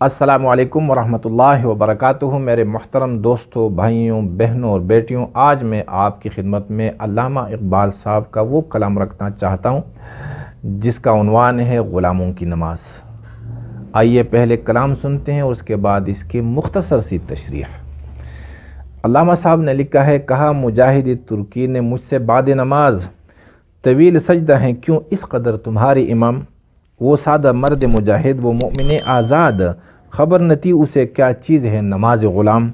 السلام علیکم ورحمۃ اللہ وبرکاتہ۔ میرے محترم دوستوں، بھائیوں، بہنوں اور بیٹیوں، آج میں آپ کی خدمت میں علامہ اقبال صاحب کا وہ کلام رکھنا چاہتا ہوں جس کا عنوان ہے غلاموں کی نماز۔ آئیے پہلے کلام سنتے ہیں اور اس کے بعد اس کی مختصر سی تشریح۔ علامہ صاحب نے لکھا ہے، کہا مجاہد ترکی نے مجھ سے بعد نماز، طویل سجدہ ہیں کیوں اس قدر تمہارے امام؟ وہ سادہ مرد مجاہد، وہ مومن آزاد، خبر نہ تھی اسے کیا چیز ہے نماز غلام۔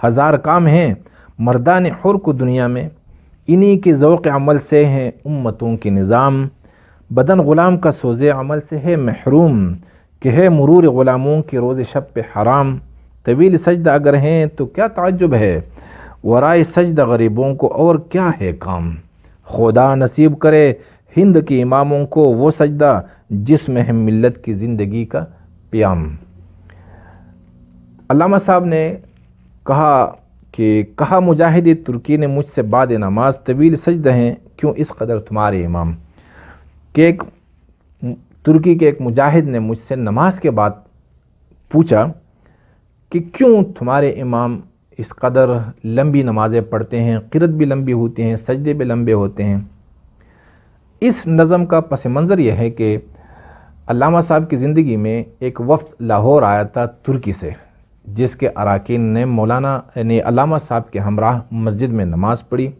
ہزار کام ہیں مردان حر کو دنیا میں، انہی کے ذوق عمل سے ہیں امتوں کے نظام۔ بدن غلام کا سوز عمل سے ہے محروم، کہ ہے مرور غلاموں کے روز شب پہ حرام۔ طویل سجدہ اگر ہیں تو کیا تعجب ہے، ورائے سجدہ غریبوں کو اور کیا ہے کام۔ خدا نصیب کرے ہند کے اماموں کو وہ سجدہ جس میں ہے ملت کی زندگی کا پیام۔ علامہ صاحب نے کہا مجاہد ترکی نے مجھ سے بعد نماز، طویل سجدہ ہیں کیوں اس قدر تمہارے امام۔ کہ ترکی کے ایک مجاہد نے مجھ سے نماز کے بعد پوچھا کہ کیوں تمہارے امام اس قدر لمبی نمازیں پڑھتے ہیں، قرات بھی لمبی ہوتی ہیں، سجدے بھی لمبے ہوتے ہیں۔ اس نظم کا پس منظر یہ ہے کہ علامہ صاحب کی زندگی میں ایک وفد لاہور آیا تھا ترکی سے، جس کے اراکین نے مولانا علامہ صاحب کے ہمراہ مسجد میں نماز پڑھی۔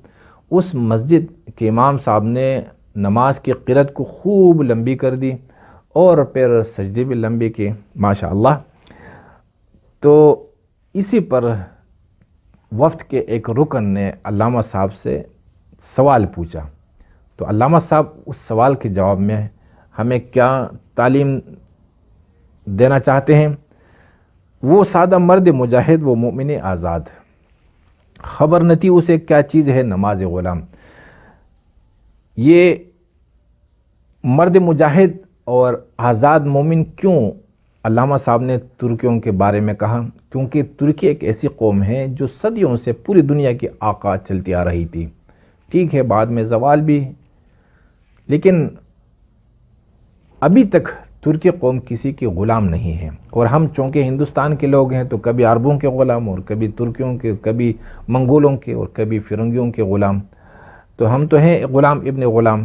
اس مسجد کے امام صاحب نے نماز کی قرات کو خوب لمبی کر دی اور پھر سجدے بھی لمبے کیے، ماشاء اللہ۔ تو اسی پر وفد کے ایک رکن نے علامہ صاحب سے سوال پوچھا، تو علامہ صاحب اس سوال کے جواب میں ہمیں کیا تعلیم دینا چاہتے ہیں؟ وہ سادہ مرد مجاہد، وہ مومن آزاد، خبر نہ تھی اسے کیا چیز ہے نماز غلام۔ یہ مرد مجاہد اور آزاد مومن کیوں علامہ صاحب نے ترکیوں کے بارے میں کہا؟ کیونکہ ترکی ایک ایسی قوم ہے جو صدیوں سے پوری دنیا کی آقا چلتی آ رہی تھی۔ ٹھیک ہے، بعد میں زوال بھی، لیکن ابھی تک ترکی قوم کسی کی غلام نہیں ہے۔ اور ہم چونکہ ہندوستان کے لوگ ہیں تو کبھی عربوں کے غلام، اور کبھی ترکیوں کے، کبھی منگولوں کے، اور کبھی فرنگیوں کے غلام، تو ہم تو ہیں غلام ابن غلام۔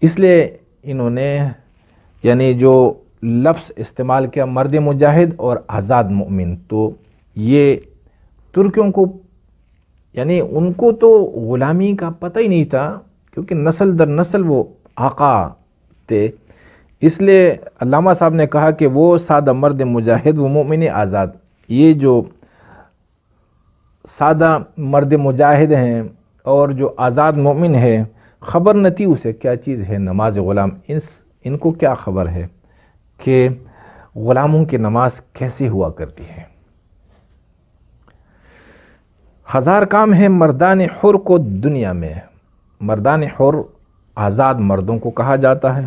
اس لیے انہوں نے یعنی جو لفظ استعمال کیا مرد مجاہد اور آزاد مومن، تو یہ ترکیوں کو یعنی ان کو تو غلامی کا پتہ ہی نہیں تھا، کیونکہ نسل در نسل وہ آقا تھے۔ اس لیے علامہ صاحب نے کہا کہ وہ سادہ مرد مجاہد، وہ مومن آزاد، یہ جو سادہ مرد مجاہد ہیں اور جو آزاد مومن ہے، خبر نہ تھی اسے کیا چیز ہے نماز غلام۔ ان کو کیا خبر ہے کہ غلاموں کی نماز کیسے ہوا کرتی ہے۔ ہزار کام ہیں مردان حر کو دنیا میں۔ مردان حر آزاد مردوں کو کہا جاتا ہے۔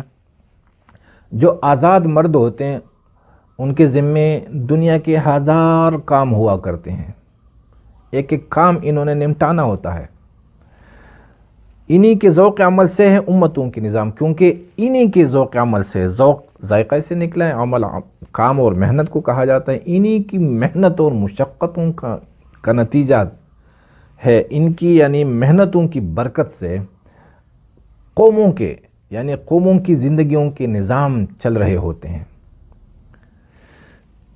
جو آزاد مرد ہوتے ہیں ان کے ذمے دنیا کے ہزار کام ہوا کرتے ہیں، ایک ایک کام انہوں نے نمٹانا ہوتا ہے۔ انہی کے ذوق عمل سے ہے امتوں کی نظام، کیونکہ انہی کے ذوق عمل سے، ذوق ذائقہ سے نکلا ہے، عمل کام اور محنت کو کہا جاتا ہے۔ انہی کی محنت اور مشقتوں کا نتیجہ ہے، ان کی یعنی محنتوں کی برکت سے قوموں کے یعنی قوموں کی زندگیوں کے نظام چل رہے ہوتے ہیں۔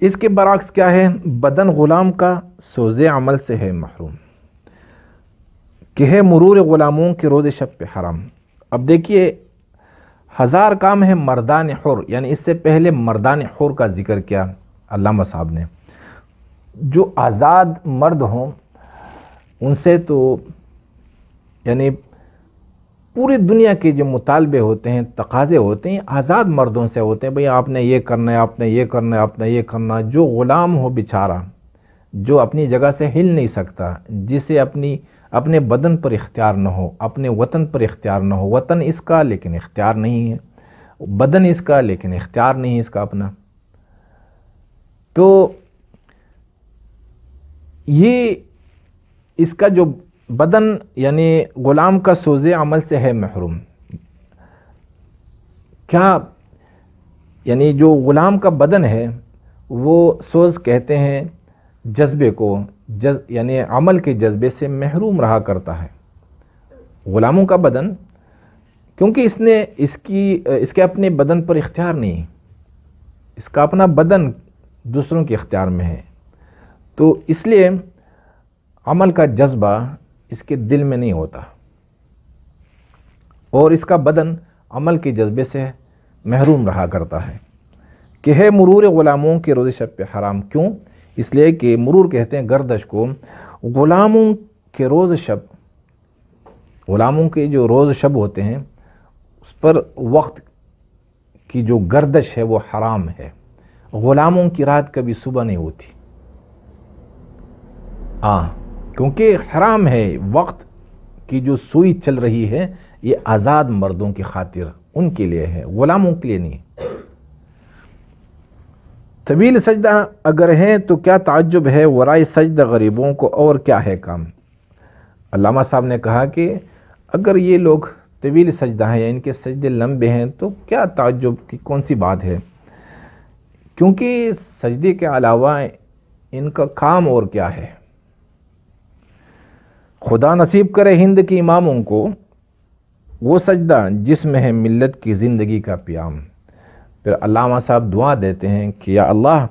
اس کے برعکس کیا ہے؟ بدن غلام کا سوز عمل سے ہے محروم، کہ ہے مرور غلاموں کے روز شب پہ حرام۔ اب دیکھیے، ہزار کام ہے مردان حر، یعنی اس سے پہلے مردان حر کا ذکر کیا علامہ صاحب نے۔ جو آزاد مرد ہوں ان سے تو یعنی پوری دنیا کے جو مطالبے ہوتے ہیں، تقاضے ہوتے ہیں، آزاد مردوں سے ہوتے ہیں۔ بھئی آپ نے یہ کرنا ہے، آپ نے یہ کرنا ہے، آپ نے یہ کرنا ہے۔ جو غلام ہو بیچارہ، جو اپنی جگہ سے ہل نہیں سکتا، جسے اپنے بدن پر اختیار نہ ہو، اپنے وطن پر اختیار نہ ہو، وطن اس کا لیکن اختیار نہیں ہے، بدن اس کا لیکن اختیار نہیں ہے اس کا اپنا، تو یہ اس کا جو بدن یعنی غلام کا سوز عمل سے ہے محروم۔ کیا یعنی جو غلام کا بدن ہے وہ سوز کہتے ہیں جذبے کو، یعنی عمل کے جذبے سے محروم رہا کرتا ہے۔ غلاموں کا بدن، کیونکہ اس کے اپنے بدن پر اختیار نہیں، اس کا اپنا بدن دوسروں کے اختیار میں ہے، تو اس لیے عمل کا جذبہ اس کے دل میں نہیں ہوتا، اور اس کا بدن عمل کے جذبے سے محروم رہا کرتا ہے۔ کہ ہے مرور غلاموں کے روز شب پہ حرام، کیوں؟ اس لیے کہ مرور کہتے ہیں گردش کو، غلاموں کے روز شب، غلاموں کے جو روز شب ہوتے ہیں اس پر وقت کی جو گردش ہے وہ حرام ہے۔ غلاموں کی رات کبھی صبح نہیں ہوتی، کیونکہ حرام ہے۔ وقت کی جو سوئی چل رہی ہے یہ آزاد مردوں کی خاطر، ان کے لیے ہے، غلاموں کے لیے نہیں۔ طویل سجدہ اگر ہیں تو کیا تعجب ہے، ورائے سجدہ غریبوں کو اور کیا ہے کام۔ علامہ صاحب نے کہا کہ اگر یہ لوگ طویل سجدہ ہیں یا ان کے سجدے لمبے ہیں تو کیا تعجب کی کون سی بات ہے، کیونکہ سجدے کے علاوہ ان کا کام اور کیا ہے۔ خدا نصیب کرے ہند کے اماموں کو وہ سجدہ جس میں ہے ملت کی زندگی کا پیام۔ پھر علامہ صاحب دعا دیتے ہیں کہ یا اللہ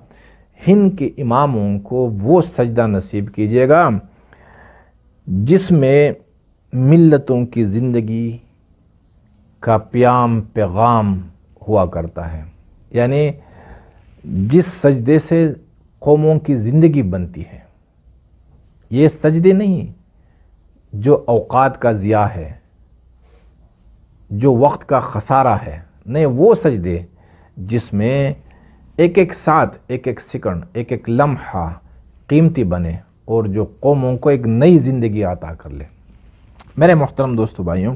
ہند کے اماموں کو وہ سجدہ نصیب کیجیے گا جس میں ملتوں کی زندگی کا پیغام ہوا کرتا ہے، یعنی جس سجدے سے قوموں کی زندگی بنتی ہے۔ یہ سجدے نہیں جو اوقات کا ضیاع ہے، جو وقت کا خسارہ ہے، نہیں، وہ سجدے جس میں ایک ایک ساتھ، ایک ایک سیکنڈ، ایک ایک لمحہ قیمتی بنے اور جو قوموں کو ایک نئی زندگی عطا کر لے۔ میرے محترم دوستو بھائیوں،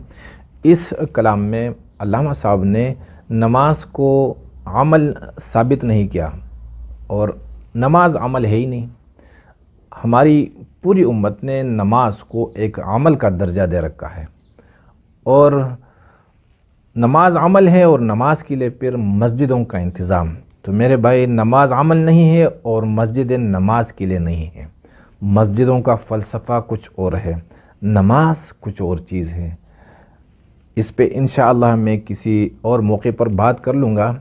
اس کلام میں علامہ صاحب نے نماز کو عمل ثابت نہیں کیا، اور نماز عمل ہے ہی نہیں۔ ہماری پوری امت نے نماز کو ایک عمل کا درجہ دے رکھا ہے، اور نماز عمل ہے اور نماز کے لیے پھر مسجدوں کا انتظام۔ تو میرے بھائی، نماز عمل نہیں ہے اور مسجد نماز کے لیے نہیں ہے۔ مسجدوں کا فلسفہ کچھ اور ہے، نماز کچھ اور چیز ہے۔ اس پہ انشاءاللہ میں کسی اور موقع پر بات کر لوں گا۔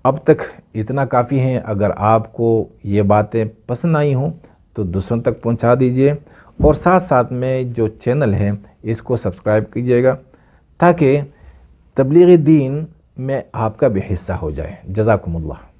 اب تک اتنا کافی ہیں۔ اگر آپ کو یہ باتیں پسند آئی ہوں تو دوسروں تک پہنچا دیجئے، اور ساتھ ساتھ میں جو چینل ہے اس کو سبسکرائب کیجئے گا تاکہ تبلیغ دین میں آپ کا بھی حصہ ہو جائے۔ جزاکم اللہ۔